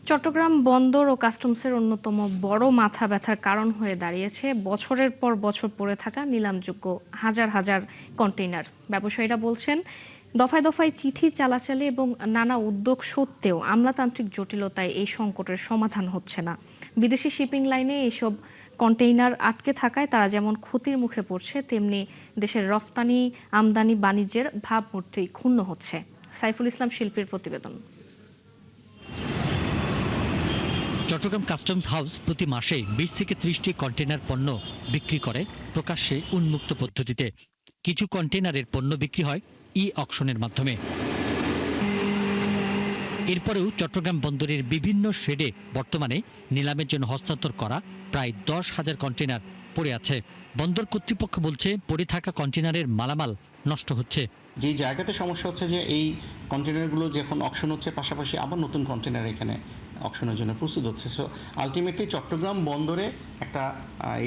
চট্টগ্রাম বন্দর ও কাস্টমসের অন্যতম বড় মাথা ব্যথার কারণ হয়ে দাঁড়িয়েছে বছরের পর বছর পড়ে থাকা নিলামযোগ্য হাজার হাজার কন্টেইনার। ব্যবসায়ীরা বলছেন, দফায় দফায় চিঠি চালাচালি এবং নানা উদ্যোগ সত্ত্বেও আমলাতান্ত্রিক জটিলতায় এই সংকটের সমাধান হচ্ছে না। বিদেশি শিপিং লাইনে এইসব কন্টেইনার আটকে থাকায় তারা যেমন ক্ষতির মুখে পড়ছে, তেমনি দেশের রফতানি আমদানি বাণিজ্যের ভাবমূর্তি ক্ষুণ্ণ হচ্ছে। সাইফুল ইসলাম শিল্পীর প্রতিবেদন। চট্টগ্রাম কাস্টমস হাউস প্রতি মাসে 20 থেকে 30টি কন্টেইনার পণ্য বিক্রি করে প্রকাশ্যে উন্মুক্ত পদ্ধতিতে। কিছু কন্টেইনারের পণ্য বিক্রি হয় অকশনের মাধ্যমে। এরপরেও চট্টগ্রাম বন্দরের বিভিন্ন শেডে বর্তমানে নিলামের জন্য হস্তান্তর করা প্রায় 10,000 কন্টেইনার পড়ে আছে। বন্দর কর্তৃপক্ষ বলছে, পড়ে থাকা কন্টেইনারের মালামাল নষ্ট হচ্ছে। যে জায়গাতে সমস্যা হচ্ছে যে এই কন্টেনারগুলো যখন অকশন হচ্ছে, পাশাপাশি আবার নতুন কন্টেনার এখানে অকশনের জন্য প্রস্তুত হচ্ছে। সো আলটিমেটলি চট্টগ্রাম বন্দরে একটা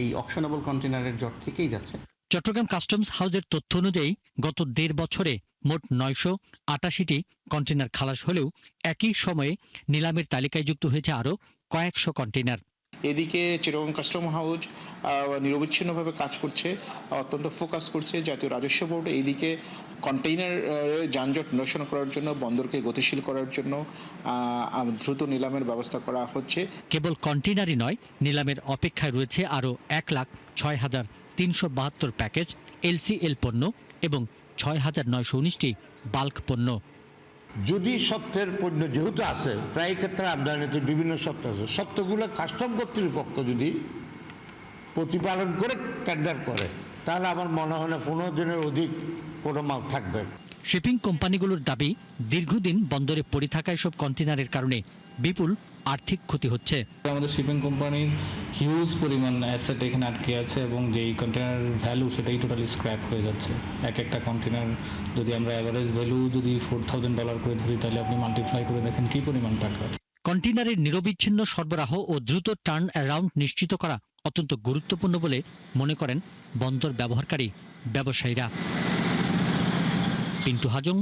এই অকশনেবল কন্টেনারের জট থেকেই যাচ্ছে। চট্টগ্রাম কাস্টমস হাউসের তথ্য অনুযায়ী গত 1.5 বছরে মোট 988টি কন্টেইনার খালাস হলেও একই সময়ে নিলামের তালিকায় যুক্ত হয়েছে আরও কয়েকশো কন্টেইনার। এদিকে চিটাগং কাস্টম হাউস নিরবচ্ছিন্নভাবে কাজ করছে, অত্যন্ত ফোকাস করছে। জাতীয় রাজস্ব বোর্ড এইদিকে কন্টেইনার যানজট নিরসন করার জন্য, বন্দরকে গতিশীল করার জন্য দ্রুত নিলামের ব্যবস্থা করা হচ্ছে। কেবল কন্টেইনারই নয়, নিলামের অপেক্ষায় রয়েছে আরও 1,06,372 প্যাকেজ এলসিএল পণ্য এবং 6,919টি বাল্ক পণ্য। যদি সত্যের পণ্য যেহেতু আছে, প্রায় ক্ষেত্রে আমদানিতে বিভিন্ন সত্য আছে, সত্যগুলো কাস্টম কর্তৃপক্ষ যদি প্রতিপালন করে টেন্ডার করে, তাহলে আমার মনে হয় না 15 দিনের অধিক কোনো মাল থাকবে। শিপিং কোম্পানিগুলোর দাবি, দীর্ঘদিন বন্দরে পড়ে থাকা এসব কন্টেইনারের কারণে বিপুল আর্থিক ক্ষতি হচ্ছে। আমাদের শিপিং কোম্পানির হিউজ পরিমাণ অ্যাসেট এখানে আটকে আছে এবং যেই কন্টেইনার ভ্যালু সেটাই টোটালি স্ক্র্যাপ হয়ে যাচ্ছে। একটা কন্টেইনার যদি আমরা অ্যাভারেজ ভ্যালু যদি $4,000 করে ধরি, তাহলে আপনি মাল্টিপ্লাই করে দেখেন কি পরিমাণ টাকা। কন্টেইনারের নিরবিচ্ছিন্ন সরবরাহ ও দ্রুত টার্ন অ্যারাউন্ড নিশ্চিত করা অত্যন্ত গুরুত্বপূর্ণ বলে মনে করেন বন্দর ব্যবহারকারী ব্যবসায়ীরা। পিন্টু হাজং,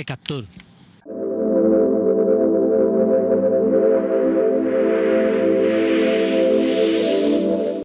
৭১।